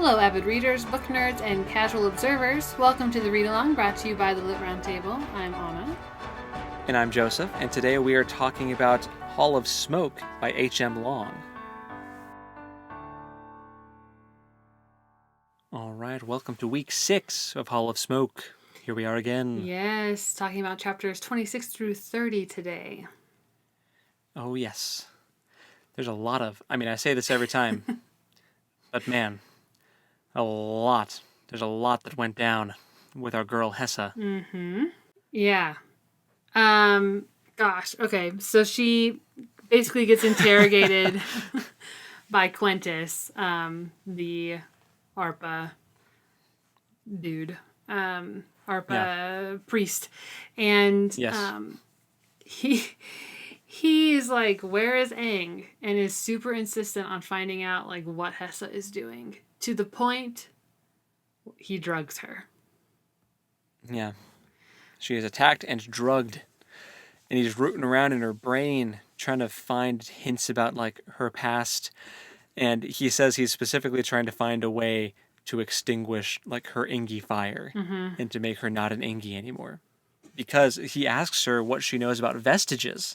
Hello, avid readers, book nerds, and casual observers. Welcome to the read-along brought to you by the Lit Roundtable. I'm Anna. And I'm Joseph, and today we are talking about Hall of Smoke by H.M. Long. All right, welcome to week 6 of Hall of Smoke. Here we are again. Yes, talking about chapters 26 through 30 today. Oh, yes. There's a lot of... I say this every time, but man, a lot. There's a lot that went down with our girl Hessa. Mm-hmm. Yeah. Gosh, okay, so she basically gets interrogated by Quentis, the ARPA dude, ARPA priest, and Yes. he's like, where is Aang? And is super insistent on finding out like what Hessa is doing, to the point he drugs her. Yeah. She is attacked and drugged. And he's rooting around in her brain, trying to find hints about like her past. And he says he's specifically trying to find a way to extinguish like her Ingi fire and to make her not an Ingi anymore. Because he asks her what she knows about vestiges.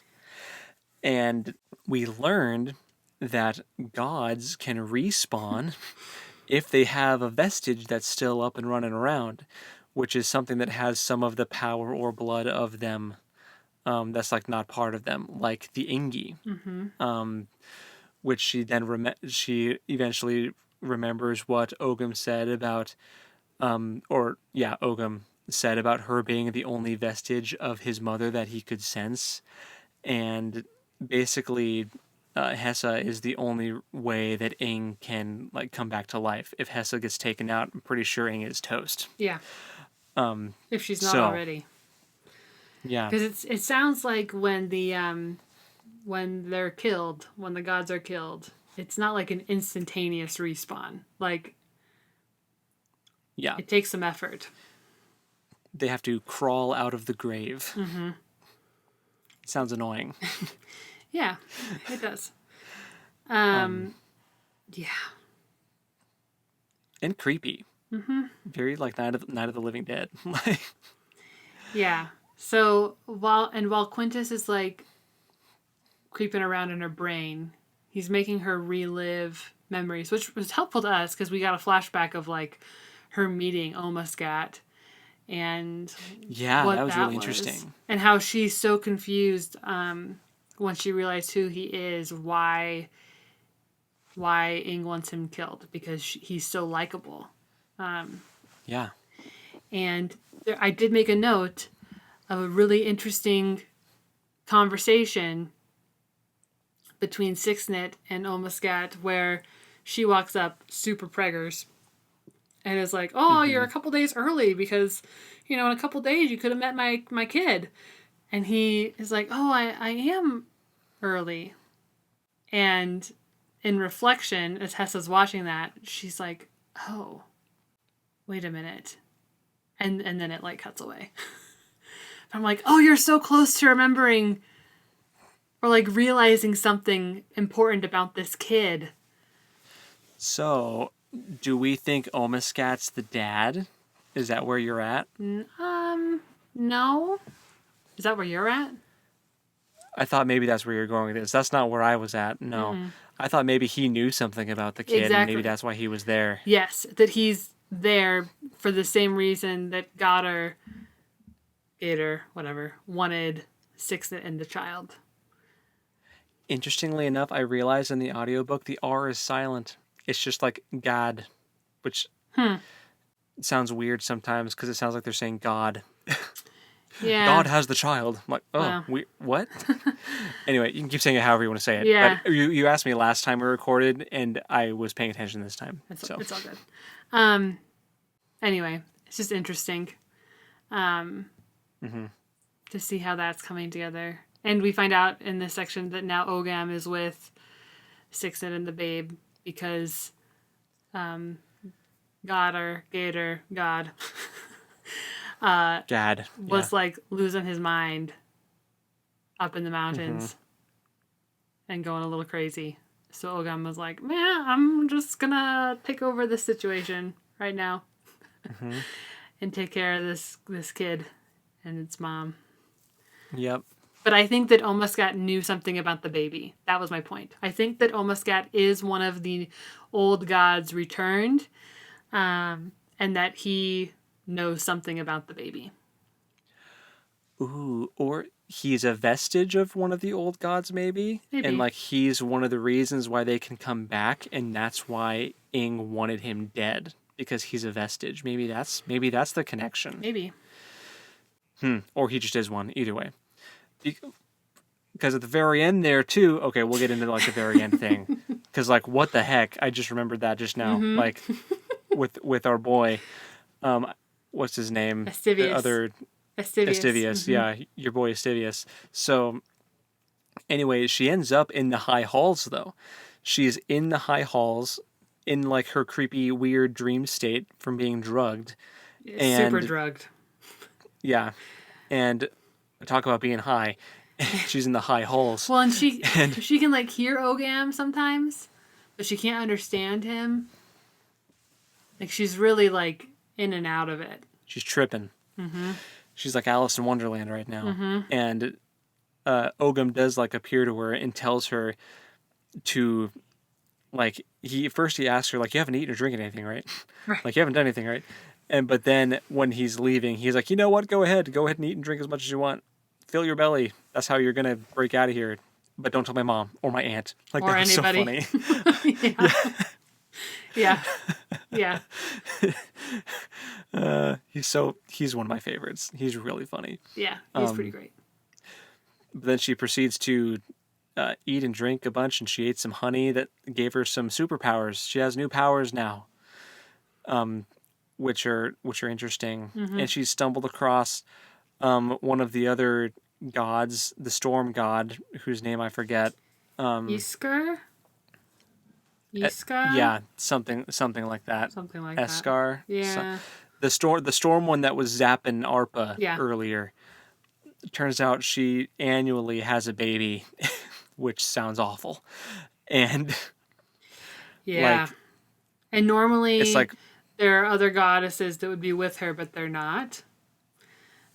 And we learned that gods can respawn if they have a vestige that's still up and running around, which is something that has some of the power or blood of them that's like not part of them, like the Ingi, which she then she eventually remembers what Ogam said about, Ogam said about her being the only vestige of his mother that he could sense, and basically Hessa is the only way that Aang can like come back to life. If Hessa gets taken out, I'm pretty sure Aang is toast. Yeah. If she's not already. Yeah. Because it sounds like when they're killed, when the gods are killed, it's not like an instantaneous respawn. Like, yeah, it takes some effort. They have to crawl out of the grave. Mm-hmm. It sounds annoying. Yeah, it does. Yeah. And creepy. Mm-hmm. Very like Night of the Living Dead. Yeah. So while Quentis is like creeping around in her brain, he's making her relive memories, which was helpful to us because we got a flashback of like her meeting Omasgat and that was really interesting, and how she's so confused when she realized who he is, why Aang wants him killed, because he's so likable. Yeah. And I did make a note of a really interesting conversation between Sixnit and Omasgat, where she walks up super preggers and is like, oh, you're a couple days early because, in a couple days you could have met my kid. And he is like, oh, I am early. And in reflection, as Hessa's watching that, she's like, oh, wait a minute. And then it like cuts away. I'm like, oh, you're so close to remembering or like realizing something important about this kid. So, do we think Omasgat's the dad? Is that where you're at? No. Is that where you're at? I thought maybe that's where you're going with this. That's not where I was at. No. Mm-hmm. I thought maybe he knew something about the kid, and maybe that's why he was there. Yes, that he's there for the same reason that Gator, whatever, wanted Sixnit and the child. Interestingly enough, I realized in the audiobook the R is silent. It's just like God, which sounds weird sometimes because it sounds like they're saying God. Yeah. God has the child. I'm like, oh, wow. What? Anyway, you can keep saying it however you want to say it. Yeah. But you asked me last time we recorded, and I was paying attention this time. It's all good. Anyway, it's just interesting to see how that's coming together. And we find out in this section that now Ogam is with Sixnit and the babe because God was like losing his mind up in the mountains and going a little crazy. So Ogam was like, man, I'm just gonna take over this situation right now and take care of this kid and its mom. Yep. But I think that Omascat knew something about the baby. That was my point. I think that Omascat is one of the old gods returned, and that he knows something about the baby. Ooh, or he's a vestige of one of the old gods, maybe? Maybe. And, like, he's one of the reasons why they can come back, and that's why Ing wanted him dead, because he's a vestige. Maybe that's the connection. Maybe. Or he just is one, either way. Because at the very end there, too... Okay, we'll get into, like, the very end thing. Because, like, what the heck? I just remembered that just now. Like, with our boy... what's his name? Estivius. The other... Estivius, yeah, your boy Estivius. So, anyway, she ends up in the high halls, though. She's in the high halls, in, like, her creepy, weird dream state from being drugged. Super drugged. Yeah. And talk about being high. She's in the high halls. Well, and she can, like, hear Ogam sometimes, but she can't understand him. Like, she's really, like, in and out of it. She's tripping. She's like Alice in Wonderland right now. And Ogam does, like, appear to her and tells her to, like, he asks her, like, you haven't eaten or drinking anything, right? Like, you haven't done anything, right? But then when he's leaving, he's like, you know what? Go ahead and eat and drink as much as you want. Fill your belly. That's how you're going to break out of here. But don't tell my mom or my aunt. Like, or that was anybody. so funny. Yeah. He's one of my favorites. He's really funny. Yeah, he's pretty great. But then she proceeds to eat and drink a bunch, and she ate some honey that gave her some superpowers. She has new powers now, which are interesting. And she stumbled across one of the other gods, the storm god, whose name I forget. Iskar? Yeah, something like that. Something like Eskar. that. Yeah. The storm one that was zapping ARPA Yeah. earlier. Turns out she annually has a baby, which sounds awful. And yeah. like, and normally it's like, there are other goddesses that would be with her, but they're not.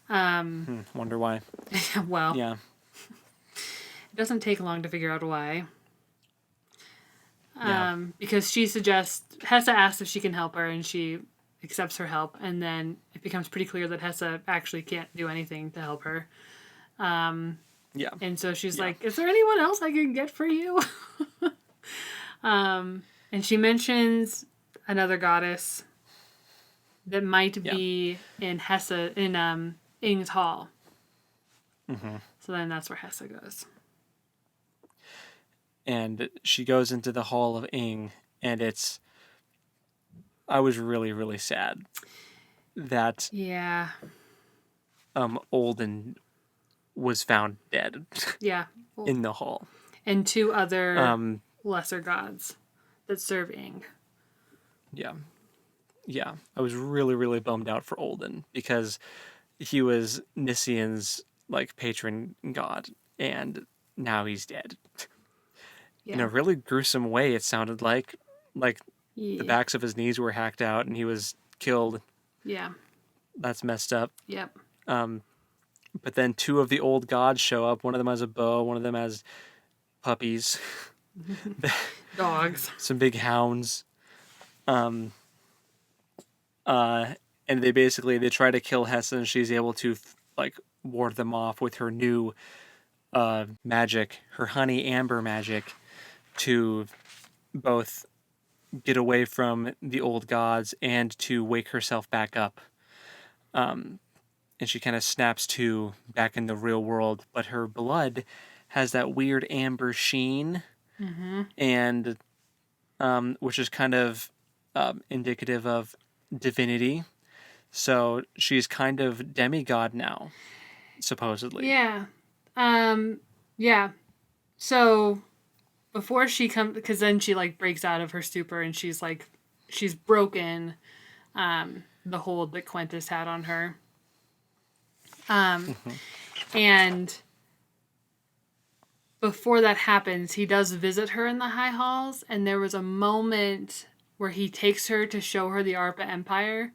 wonder why. Well, Yeah. It doesn't take long to figure out why. Yeah. Because she suggests, Hessa asks if she can help her, and she accepts her help, and then it becomes pretty clear that Hessa actually can't do anything to help her. Yeah. And so she's like, is there anyone else I can get for you? And she mentions another goddess that might be in Hessa, in Ing's Hall. So then that's where Hessa goes. And she goes into the Hall of Ing, and I was really, really sad that Yeah. Olden was found dead Yeah. in the hall. And two other lesser gods that serve Ing. Yeah. Yeah. I was really, really bummed out for Olden because he was Nissian's, like, patron god, and now he's dead. Yeah. In a really gruesome way, it sounded like Yeah. the backs of his knees were hacked out and he was killed. Yeah. That's messed up. Yep. But then two of the old gods show up. One of them has a bow. One of them has puppies. Dogs. Some big hounds. And they try to kill Hessa, and she's able to, like, ward them off with her new magic, her honey amber magic, to both get away from the old gods and to wake herself back up. And she kind of snaps to back in the real world, but her blood has that weird amber sheen, and which is kind of indicative of divinity. So she's kind of demigod now, supposedly. Yeah. Yeah. So before she comes, because then she, like, breaks out of her stupor and she's broken the hold that Quentis had on her. And before that happens, he does visit her in the high halls, and there was a moment where he takes her to show her the ARPA Empire,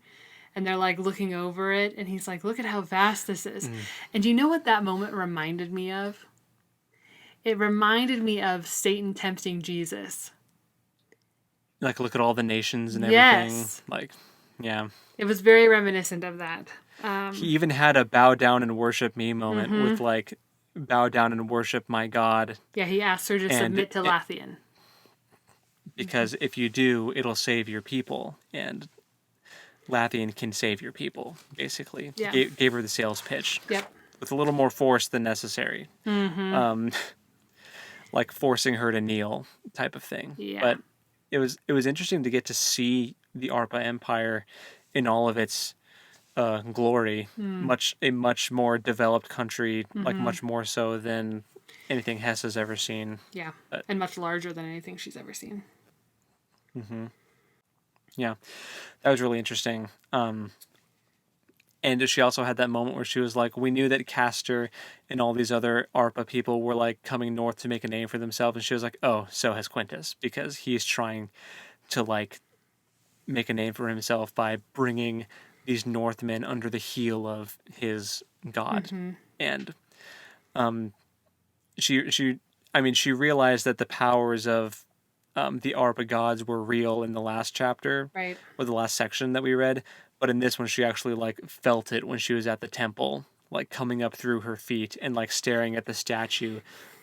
and they're like looking over it, and he's like, look at how vast this is. And do you know what that moment reminded me of? It reminded me of Satan tempting Jesus. Like, look at all the nations and everything. Yes. Like, yeah. It was very reminiscent of that. He even had a bow down and worship me moment with, like, bow down and worship my God. Yeah, he asked her to submit to Lathian. Because if you do, it'll save your people. And Lathian can save your people, basically. Yeah. Gave her the sales pitch. Yep. With a little more force than necessary. Like forcing her to kneel type of thing. Yeah. But it was interesting to get to see the ARPA Empire in all of its glory. A much more developed country, like much more so than anything Hessa's ever seen. Yeah. And much larger than anything she's ever seen. Yeah. That was really interesting. And she also had that moment where she was like, we knew that Castor and all these other ARPA people were like coming north to make a name for themselves. And she was like, oh, so has Quentis, because he's trying to like make a name for himself by bringing these Northmen under the heel of his god. And she realized that the powers of the ARPA gods were real in the last chapter, right? Or the last section that we read. But in this one, she actually like felt it when she was at the temple, like coming up through her feet and like staring at the statue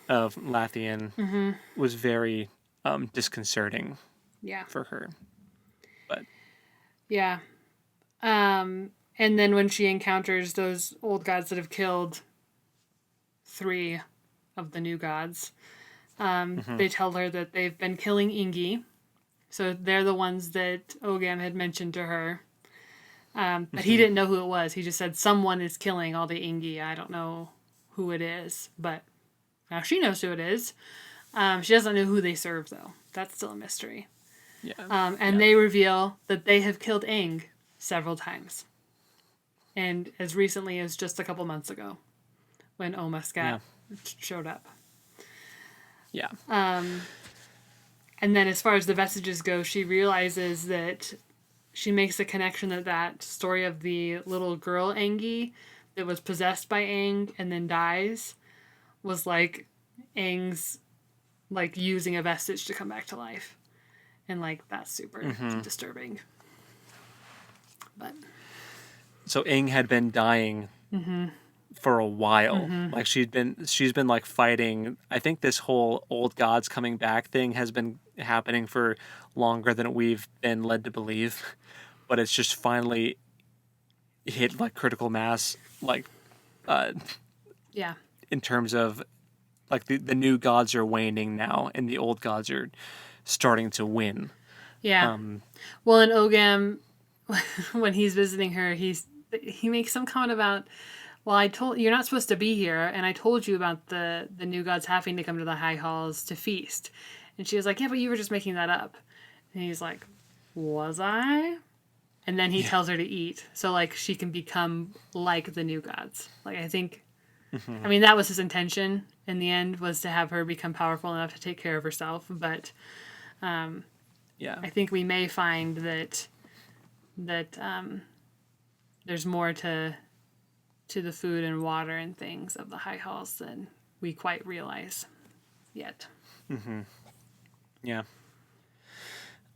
of Lathian was very disconcerting. Yeah. For her. But yeah. And then when she encounters those old gods that have killed 3 of the new gods, they tell her that they've been killing Ingi. So they're the ones that Ogam had mentioned to her. But he didn't know who it was. He just said, someone is killing all the Ingi. I don't know who it is. But now she knows who it is. She doesn't know who they serve, though. That's still a mystery. Yeah. They reveal that they have killed Aang several times. And as recently as just a couple months ago, when Omascat showed up. Yeah. And then as far as the vestiges go, she realizes that she makes a connection that story of the little girl Angie that was possessed by Aang and then dies was like Aang's like using a vestige to come back to life. And like that's super disturbing. But so Aang had been dying for a while. Like she's been like fighting. I think this whole old gods coming back thing has been happening for longer than we've been led to believe. But it's just finally hit like critical mass, like in terms of like the new gods are waning now and the old gods are starting to win. Yeah. Well, in Ogam, when he's visiting her, he makes some comment about, well, I told you're not supposed to be here, and I told you about the new gods having to come to the high halls to feast. And she was like, yeah, but you were just making that up. And he's like, was I? And then he tells her to eat, so like she can become like the new gods. Like I think, I mean that was his intention in the end, was to have her become powerful enough to take care of herself. But I think we may find that there's more to the food and water and things of the high halls than we quite realize yet. Yeah.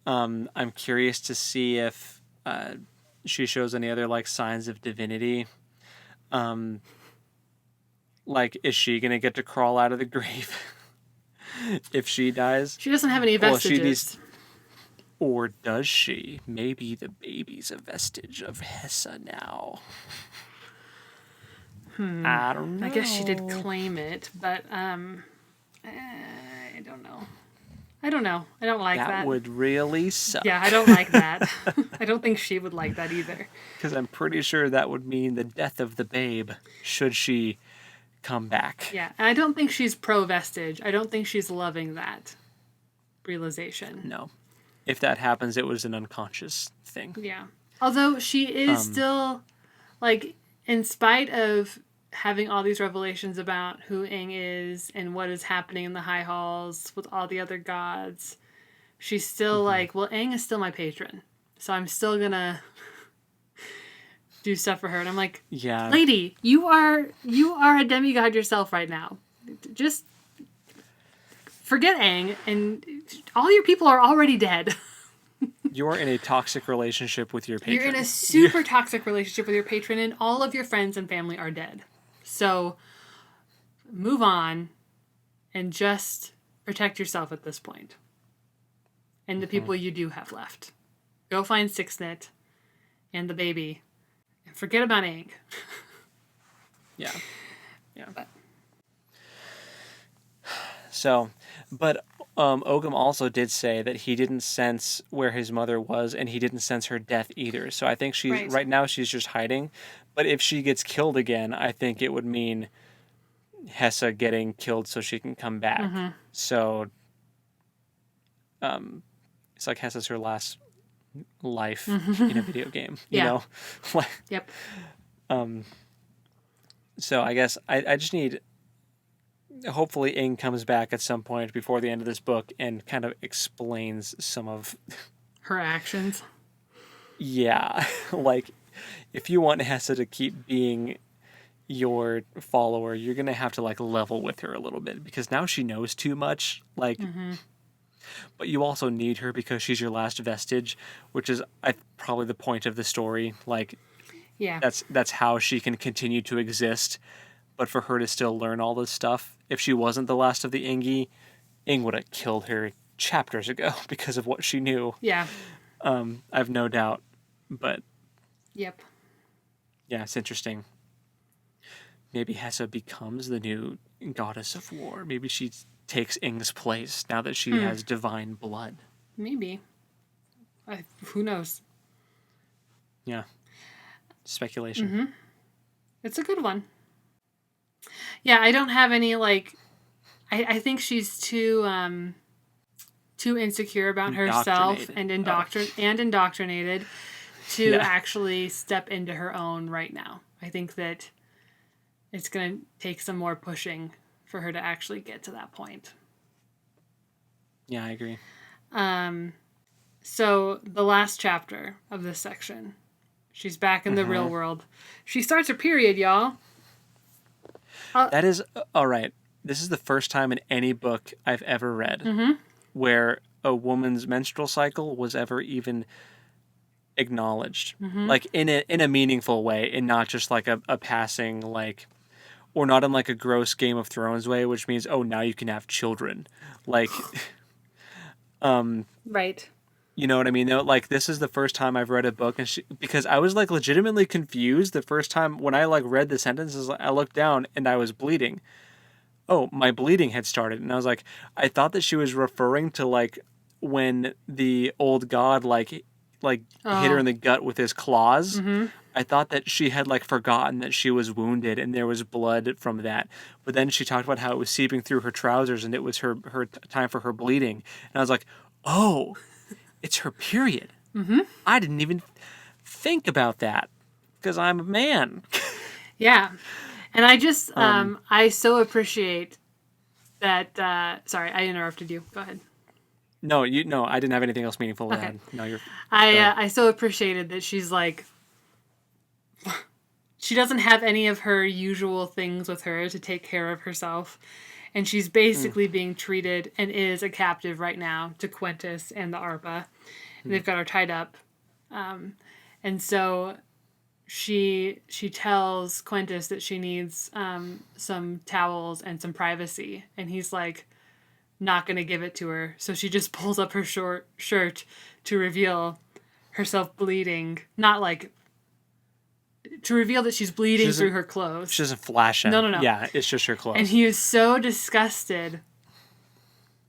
I'm curious to see if she shows any other like signs of divinity. Like, is she gonna get to crawl out of the grave if she dies? She doesn't have any vestiges. Or does she? Maybe the baby's a vestige of Hessa now. I don't know. I guess she did claim it, but I don't know. I don't know. I don't like that. That would really suck. Yeah, I don't like that. I don't think she would like that either. Because I'm pretty sure that would mean the death of the babe, should she come back. Yeah, and I don't think she's pro-vestige. I don't think she's loving that realization. No. If that happens, it was an unconscious thing. Yeah. Although she is still, like, in spite of having all these revelations about who Aang is and what is happening in the high halls with all the other gods, she's still like, well, Aang is still my patron, so I'm still gonna do stuff for her. And I'm like, Yeah. lady, you are a demigod yourself right now. Just forget Aang, and all your people are already dead. You're in a toxic relationship with your patron. You're in a super toxic relationship with your patron, and all of your friends and family are dead. So move on and just protect yourself at this point. And the people you do have left. Go find Sixnit and the baby. And forget about Aang. Yeah. Yeah. But. So, but Ogam also did say that he didn't sense where his mother was, and he didn't sense her death either. So I think she's right now she's just hiding. But if she gets killed again, I think it would mean Hessa getting killed so she can come back. Mm-hmm. So it's like Hessa's her last life in a video game. You know? Yep. So I guess I just need... Hopefully Aang comes back at some point before the end of this book and kind of explains some of... her actions. Yeah. Like, if you want Hessa to keep being your follower, you're going to have to, like, level with her a little bit. Because now she knows too much. Like... But you also need her because she's your last vestige, which is probably the point of the story. Like, yeah, that's how she can continue to exist. But for her to still learn all this stuff, if she wasn't the last of the Ingi, Aang would have killed her chapters ago because of what she knew. Yeah. I've no doubt. But yep. Yeah, it's interesting. Maybe Hessa becomes the new goddess of war. Maybe she takes Aang's place now that she has divine blood. Maybe. Who knows? Yeah. Speculation. It's a good one. Yeah, I don't have any, like... I think she's too insecure about herself and indoctrinated to actually step into her own right now. I think that it's going to take some more pushing for her to actually get to that point. Yeah, I agree. So the last chapter of this section, she's back in the real world. She starts her period, y'all. That is, all right. This is the first time in any book I've ever read where a woman's menstrual cycle was ever even acknowledged. Like, in a meaningful way, and not just like a passing, like... Or not in like a gross Game of Thrones way, which means, oh, now you can have children. Like, right. You know what I mean? Like, this is the first time I've read a book, and because I was like legitimately confused the first time when I like read the sentences. I looked down and I was bleeding. Oh, my bleeding had started, and I was like, I thought that she was referring to like when the old god like hit her in the gut with his claws. I thought that she had like forgotten that she was wounded and there was blood from that. But then she talked about how it was seeping through her trousers and it was her time for her bleeding. And I was like, oh, it's her period. I didn't even think about that because I'm a man. Yeah. And I just, I so appreciate that. Sorry, I interrupted you. Go ahead. No, I didn't have anything else meaningful to add. No, I so appreciated that she's like, she doesn't have any of her usual things with her to take care of herself. And she's basically being treated and is a captive right now to Quentis and the Arpa. And they've got her tied up. And so she tells Quentis that she needs some towels and some privacy. And he's like, not going to give it to her. So she just pulls up her short shirt to reveal herself bleeding. Not like... to reveal that she's bleeding through her clothes. She doesn't flash him. No. Yeah, it's just her clothes. And he is so disgusted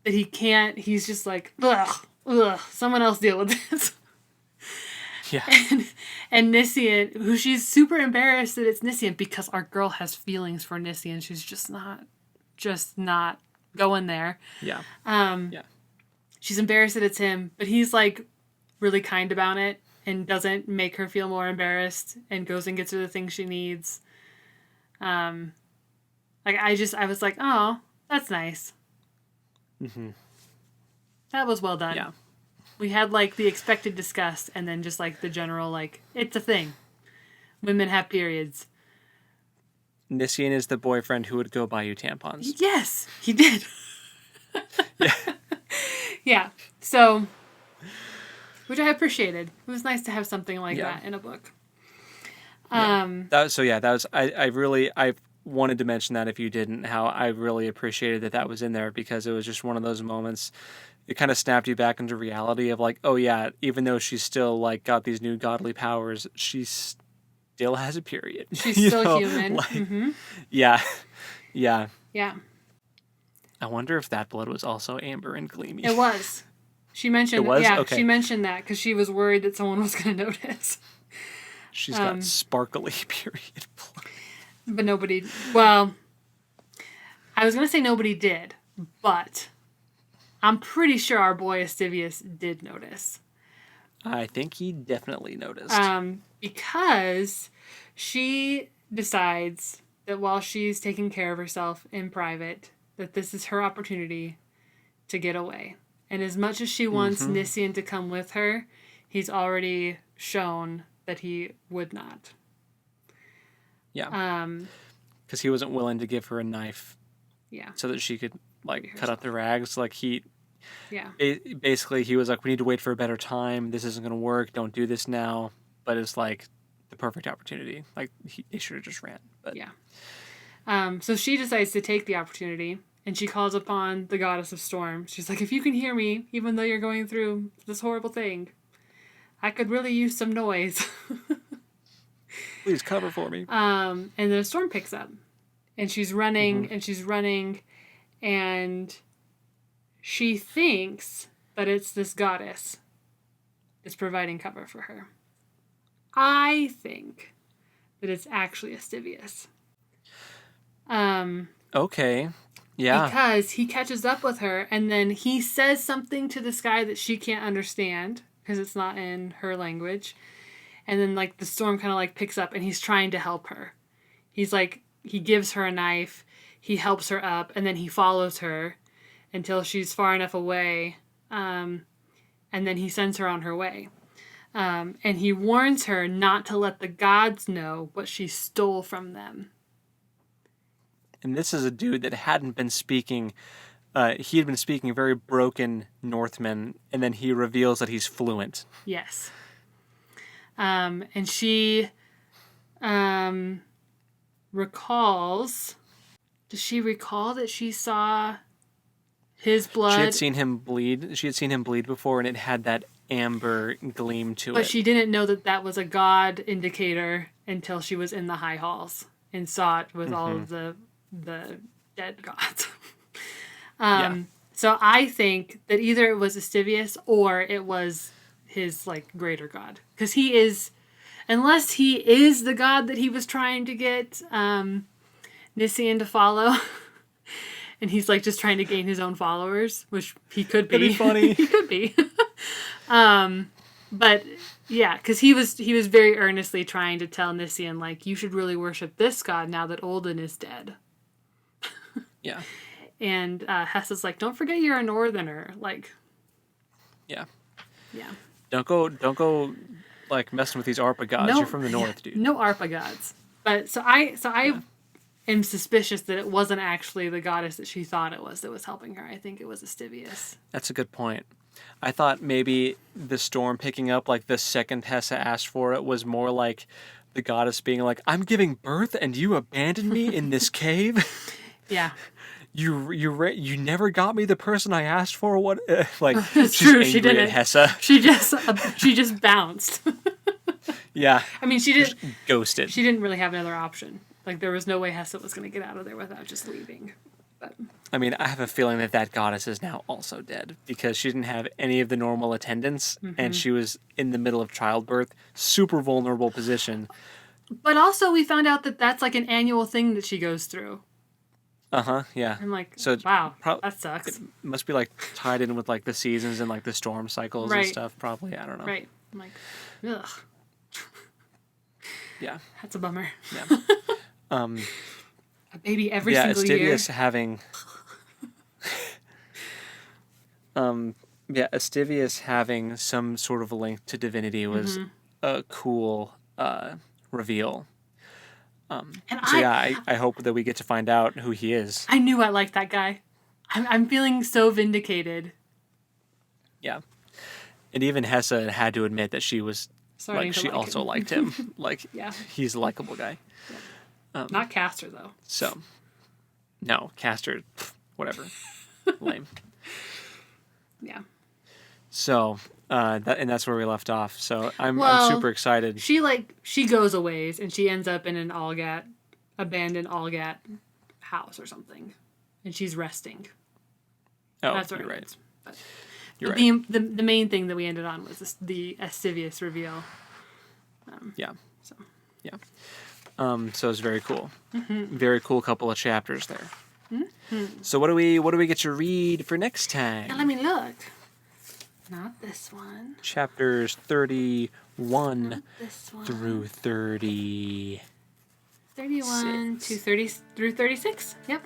that he can't... He's just like, ugh, someone else deal with this. Yeah. And Nissian, who she's super embarrassed that it's Nissian because our girl has feelings for Nissian. She's just not going there. Yeah. She's embarrassed that it's him, but he's like really kind about it and doesn't make her feel more embarrassed and goes and gets her the things she needs. Like I was like, oh, that's nice. Mm-hmm. That was well done. Yeah. We had like the expected disgust, and then just like the general like it's a thing. Women have periods. Nissian is the boyfriend who would go buy you tampons. Yes, he did. Yeah. Yeah. So, which I appreciated. It was nice to have something like that in a book. I wanted to mention that if you didn't, how I really appreciated that was in there, because it was just one of those moments. It kind of snapped you back into reality of like, oh yeah, even though she's still like got these new godly powers, she still has a period. She's still human. Like, mm-hmm. Yeah. Yeah. Yeah. I wonder if that blood was also amber and gleamy. It was. She mentioned. It was? Yeah, Okay. she mentioned that because she was worried that someone was going to notice. She's got sparkly period blood. But nobody. Well, I was going to say nobody did, but I'm pretty sure our boy Astivius did notice. I think he definitely noticed. Because she decides that while she's taking care of herself in private, that this is her opportunity to get away. And as much as she wants Nissian to come with her, he's already shown that he would not. Yeah. Because he wasn't willing to give her a knife. Yeah. So that she could like cut out the rags. Like Yeah. Basically, he was like, we need to wait for a better time. This isn't going to work. Don't do this now. But it's like the perfect opportunity. Like they should have just ran. But yeah. So she decides to take the opportunity, and she calls upon the goddess of storm. She's like, if you can hear me, even though you're going through this horrible thing, I could really use some noise. Please cover for me. And then a storm picks up, and she's running, and she's running, and she thinks that it's this goddess that's providing cover for her. I think that it's actually Astivius. Okay. Yeah. Because he catches up with her, and then he says something to the sky that she can't understand because it's not in her language. And then like the storm kind of like picks up, and he's trying to help her. He's like, he gives her a knife, he helps her up, and then he follows her until she's far enough away, and then he sends her on her way. And he warns her not to let the gods know what she stole from them. And this is a dude that hadn't been speaking. He had been speaking very broken Northman, and then he reveals that he's fluent. Yes. And she recalls... Does she recall that she saw his blood? She had seen him bleed. She had seen him bleed before, and it had that amber gleam to it. But she didn't know that that was a god indicator until she was in the high halls and saw it with all of the dead gods. So I think that either it was Astivius or it was his like greater god, because he is, unless he is the god that he was trying to get Nissian to follow. And he's like just trying to gain his own followers, which he could be. That'd be funny. He could be. But yeah, because he was very earnestly trying to tell Nissian, like, you should really worship this god now that Olden is dead. Yeah. And Hessa's like, don't forget you're a northerner. Like, yeah. Yeah. Don't go like messing with these ARPA gods. You're from the north, dude. No ARPA gods. But so I am suspicious that it wasn't actually the goddess that she thought it was that was helping her. I think it was Astivius. That's a good point. I thought maybe the storm picking up like the second Hessa asked for it was more like the goddess being like, I'm giving birth and you abandoned me in this cave? Yeah. You never got me the person I asked for. What? Like it's she's true. angry She didn't. at Hessa. She just bounced. Yeah. I mean, she did. Ghosted. She didn't really have another option. Like there was no way Hessa was going to get out of there without just leaving. But I mean, I have a feeling that goddess is now also dead because she didn't have any of the normal attendants, and she was in the middle of childbirth, super vulnerable position. But also, we found out that that's like an annual thing that she goes through. Yeah. I'm like, so wow, that sucks. It must be like tied in with like the seasons and like the storm cycles and Right. stuff. Probably, I don't know. Right. I'm like, ugh. Yeah. That's a bummer. Yeah. A baby every single year. Astivius having Astivius having some sort of link to divinity was a cool reveal. I hope that we get to find out who he is. I knew I liked that guy. I'm feeling so vindicated. Yeah. And even Hessa had to admit that she was she also liked him. He's a likable guy. Yeah. Not Castor though. So, no, Castor, whatever. Lame. Yeah. So, that's where we left off. So I'm super excited. She goes a ways and she ends up in an abandoned Algat house or something, and she's resting. Oh, that's you're right. You're right. The main thing that we ended on was the Astivius reveal. So it's very cool. Very cool couple of chapters there. So what do we get to read for next time? Now let me look. Not this one. Chapters 31 through 30. 31 to 30 through 36. Yep.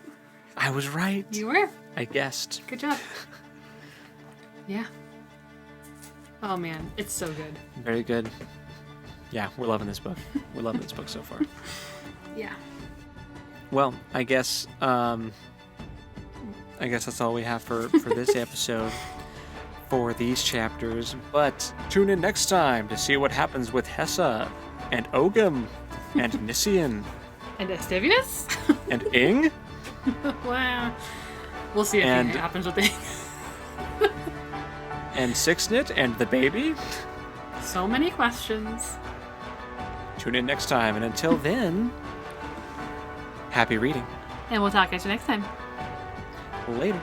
I was right. You were. I guessed. Good job. Yeah. Oh man, it's so good. Very good. Yeah, we're loving this book. We're loving this book so far. Yeah. Well, I guess that's all we have for this episode for these chapters. But tune in next time to see what happens with Hessa and Ogam and Nissian and Astivius and Ing. Wow. We'll see if it happens with Ing. And Sixnit and the baby. So many questions. Tune in next time, and until then, happy reading. And we'll talk at you next time. Later.